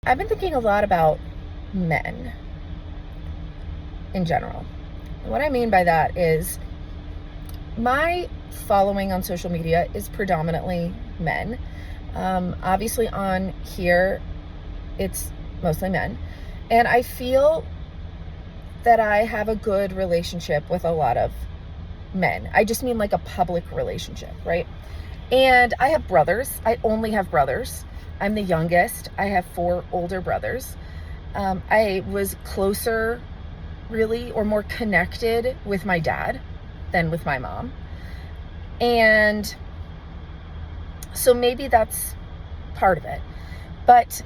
I've been thinking a lot about men in general. What I mean by that is my following on social media is predominantly men. Obviously on here, it's mostly men. And I feel that I have a good relationship with a lot of men. I just mean like a public relationship, right? And I have brothers. I only have brothers. I'm the youngest. I have 4 older brothers. I was closer, really, or more connected with my dad than with my mom. And so maybe that's part of it. But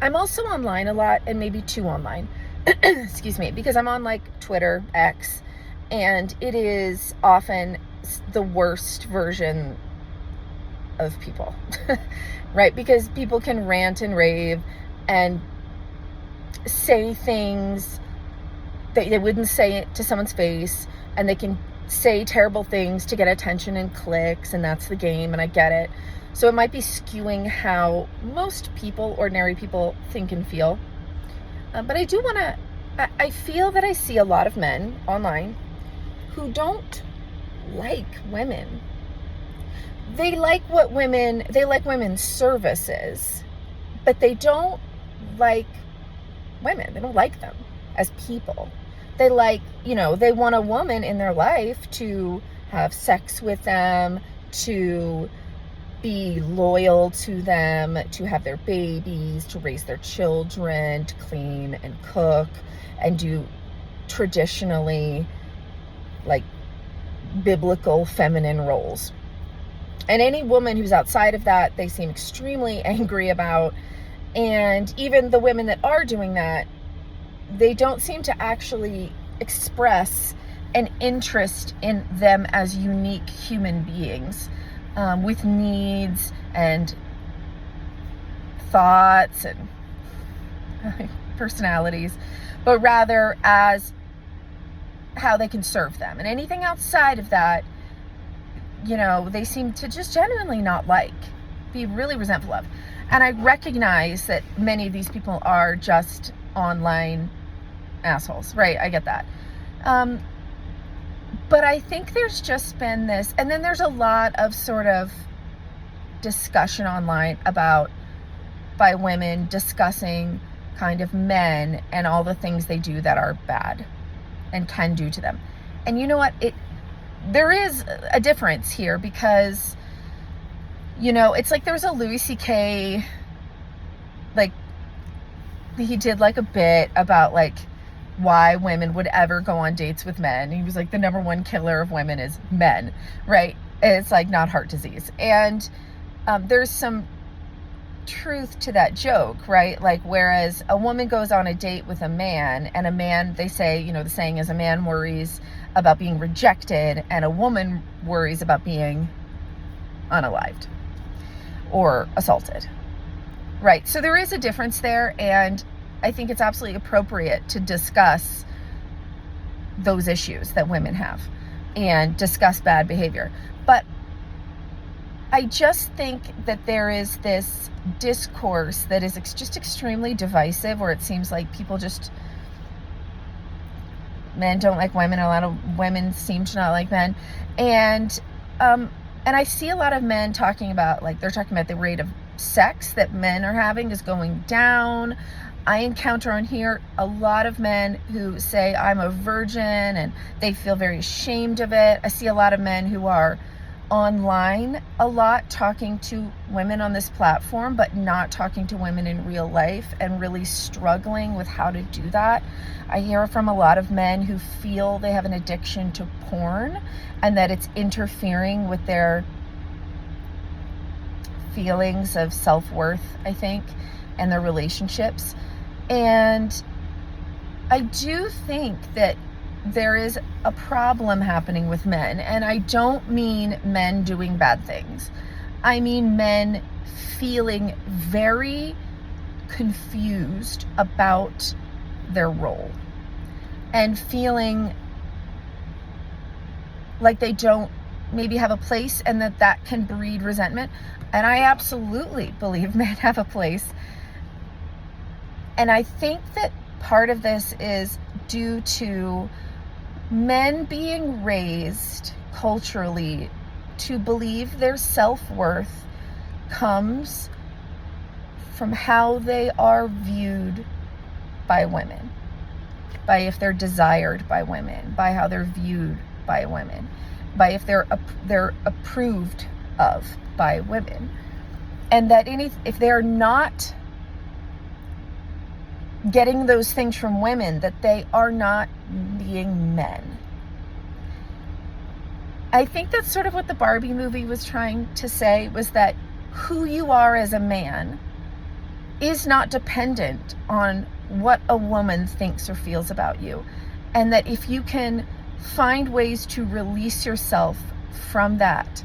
I'm also online a lot, and maybe too online. Excuse me, because I'm on like Twitter, X, and it is often the worst version of people, right? Because people can rant and rave and say things that they wouldn't say it to someone's face, and they can say terrible things to get attention and clicks, and that's the game, and I get it. So it might be skewing how most people, ordinary people, think and feel. But I feel that I see a lot of men online who don't like women. They like women's services, but they don't like women. They don't like them as people. They they want a woman in their life to have sex with them, to be loyal to them, to have their babies, to raise their children, to clean and cook, and do traditionally like biblical feminine roles. And any woman who's outside of that, they seem extremely angry about. And even the women that are doing that, they don't seem to actually express an interest in them as unique human beings, with needs and thoughts and personalities, but rather as how they can serve them. And anything outside of that, they seem to just genuinely not be really resentful of. And I recognize that many of these people are just online assholes, right? I get that. But I think there's just been this, and then there's a lot of sort of discussion online by women discussing kind of men and all the things they do that are bad and can do to them. And you know what? There is a difference here, because, it's like there was a Louis C.K., he did like a bit about like why women would ever go on dates with men. He was like, the number one killer of women is men, right? It's like not heart disease. And there's some truth to that joke, right? Like, whereas a woman goes on a date with a man, and a man, they say, the saying is, a man worries about being rejected and a woman worries about being unalived or assaulted, right? So there is a difference there, and I think it's absolutely appropriate to discuss those issues that women have and discuss bad behavior. But I just think that there is this discourse that is just extremely divisive, where it seems like people men don't like women, a lot of women seem to not like men. And I see a lot of men talking about, they're talking about the rate of sex that men are having is going down. I encounter on here a lot of men who say, I'm a virgin, and they feel very ashamed of it. I see a lot of men who are online a lot talking to women on this platform, but not talking to women in real life, and really struggling with how to do that. I hear from a lot of men who feel they have an addiction to porn, and that it's interfering with their feelings of self-worth, I think, and their relationships. And I do think that there is a problem happening with men, and I don't mean men doing bad things. I mean men feeling very confused about their role, and feeling like they don't maybe have a place, and that can breed resentment. And I absolutely believe men have a place And I think that part of this is due to men being raised culturally to believe their self-worth comes from how they are viewed by women, by if they're desired by women, by how they're viewed by women, by if they're approved of by women. And that if they're not getting those things from women, that they are not being men. I think that's sort of what the Barbie movie was trying to say, was that who you are as a man is not dependent on what a woman thinks or feels about you. And that if you can find ways to release yourself from that,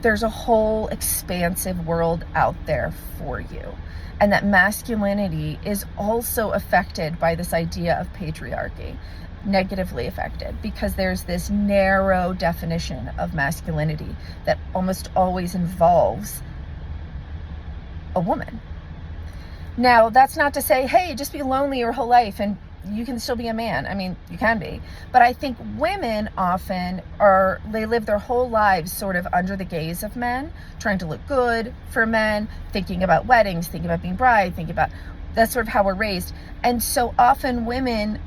there's a whole expansive world out there for you. And that masculinity is also affected by this idea of patriarchy, negatively affected, because there's this narrow definition of masculinity that almost always involves a woman. Now, that's not to say, hey, just be lonely your whole life and you can still be a man. I mean, you can be. But I think women often they live their whole lives sort of under the gaze of men, trying to look good for men, thinking about weddings, thinking about being bride, that's sort of how we're raised. And so often women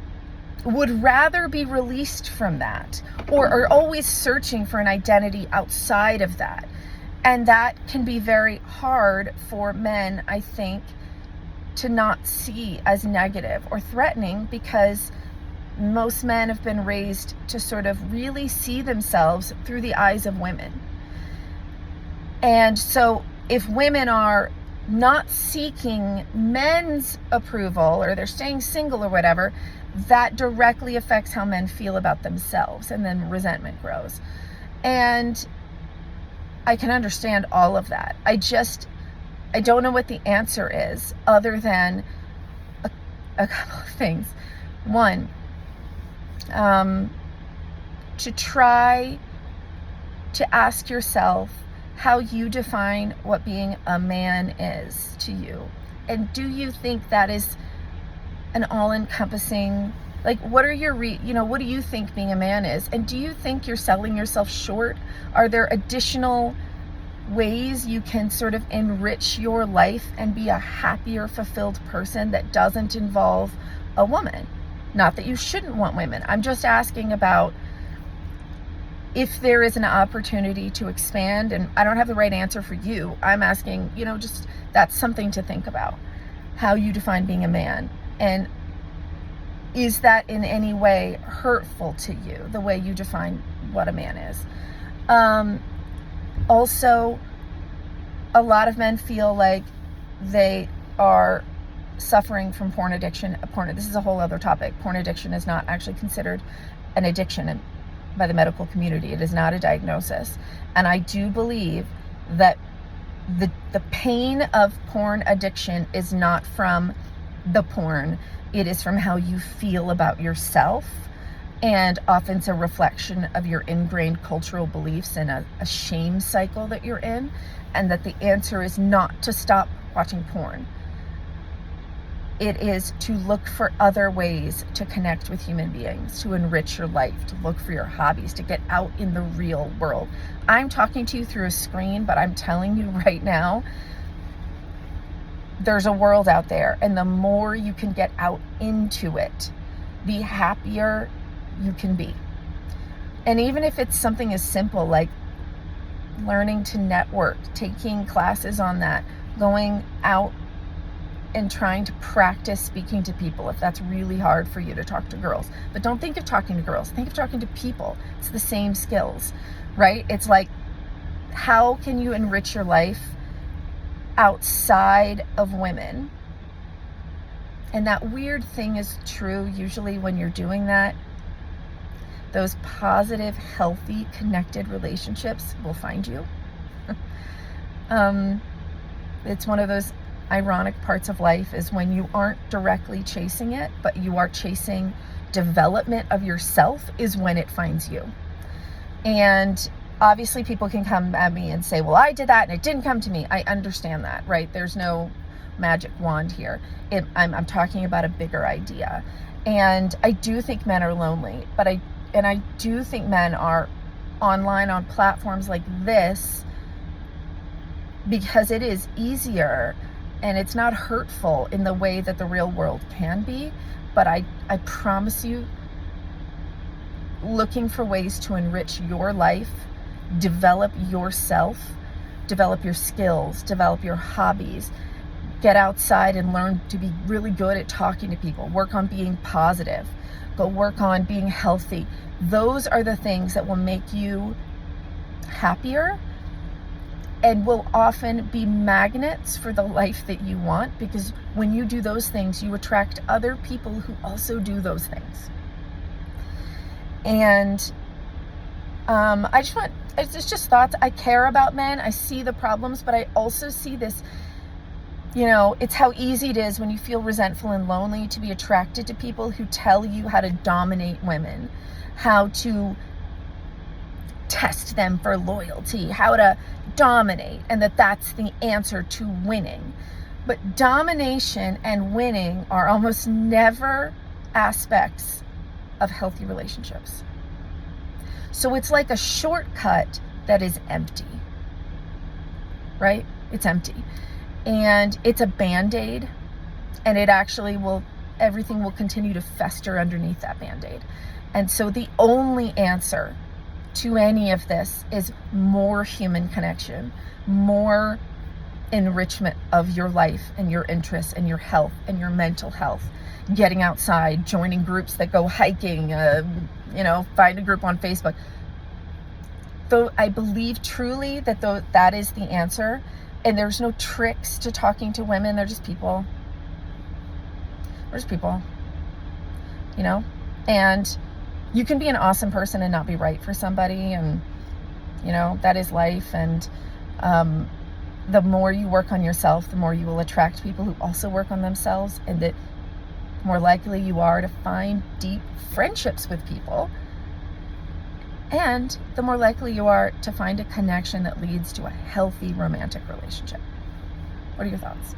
would rather be released from that, or are always searching for an identity outside of that. And that can be very hard for men, I think, to not see as negative or threatening, because most men have been raised to sort of really see themselves through the eyes of women. And so if women are not seeking men's approval, or they're staying single or whatever, that directly affects how men feel about themselves, and then resentment grows. And I can understand all of that. I don't know what the answer is, other than a couple of things. One, to try to ask yourself how you define what being a man is to you. And do you think that is an all-encompassing, like, what are your, what do you think being a man is? And do you think you're selling yourself short? Are there additional ways you can sort of enrich your life and be a happier, fulfilled person that doesn't involve a woman? Not that you shouldn't want women. I'm just asking about if there is an opportunity to expand, and I don't have the right answer for you. I'm asking, just that's something to think about, how you define being a man. And is that in any way hurtful to you, the way you define what a man is? Also, a lot of men feel like they are suffering from porn addiction. This is a whole other topic. Porn addiction is not actually considered an addiction by the medical community. It is not a diagnosis. And I do believe that the pain of porn addiction is not from the porn. It is from how you feel about yourself. And often it's a reflection of your ingrained cultural beliefs and a shame cycle that you're in. And that the answer is not to stop watching porn. It is to look for other ways to connect with human beings, to enrich your life, to look for your hobbies, to get out in the real world. I'm talking to you through a screen, but I'm telling you right now, there's a world out there. And the more you can get out into it, the happier you can be. And even if it's something as simple like learning to network, taking classes on that, going out and trying to practice speaking to people, if that's really hard for you to talk to girls. But don't think of talking to girls, think of talking to people. It's the same skills, right? It's like, how can you enrich your life outside of women? And that weird thing is true usually when you're doing that. Those positive, healthy, connected relationships will find you. It's one of those ironic parts of life, is when you aren't directly chasing it, but you are chasing development of yourself, is when it finds you. And obviously people can come at me and say, well, I did that and it didn't come to me. I understand that, right? There's no magic wand here. I'm talking about a bigger idea. And I do think men are lonely, but I do think men are online on platforms like this because it is easier and it's not hurtful in the way that the real world can be. But I promise you, looking for ways to enrich your life, develop yourself, develop your skills, develop your hobbies, get outside and learn to be really good at talking to people, work on being positive, go work on being healthy. Those are the things that will make you happier and will often be magnets for the life that you want, because when you do those things, you attract other people who also do those things. And it's just thoughts. I care about men. I see the problems, but I also see this, it's how easy it is when you feel resentful and lonely to be attracted to people who tell you how to dominate women, how to test them for loyalty, how to dominate, and that's the answer to winning. But domination and winning are almost never aspects of healthy relationships. So it's like a shortcut that is empty, right? It's empty. And it's a Band-Aid, and it actually everything will continue to fester underneath that Band-Aid. And so the only answer to any of this is more human connection, more enrichment of your life and your interests and your health and your mental health, getting outside, joining groups that go hiking, find a group on Facebook. Though I believe truly that that is the answer, and there's no tricks to talking to women. They're just people. They're just people, and you can be an awesome person and not be right for somebody, and that is life. And the more you work on yourself, the more you will attract people who also work on themselves, and that more likely you are to find deep friendships with people, and the more likely you are to find a connection that leads to a healthy romantic relationship. What are your thoughts?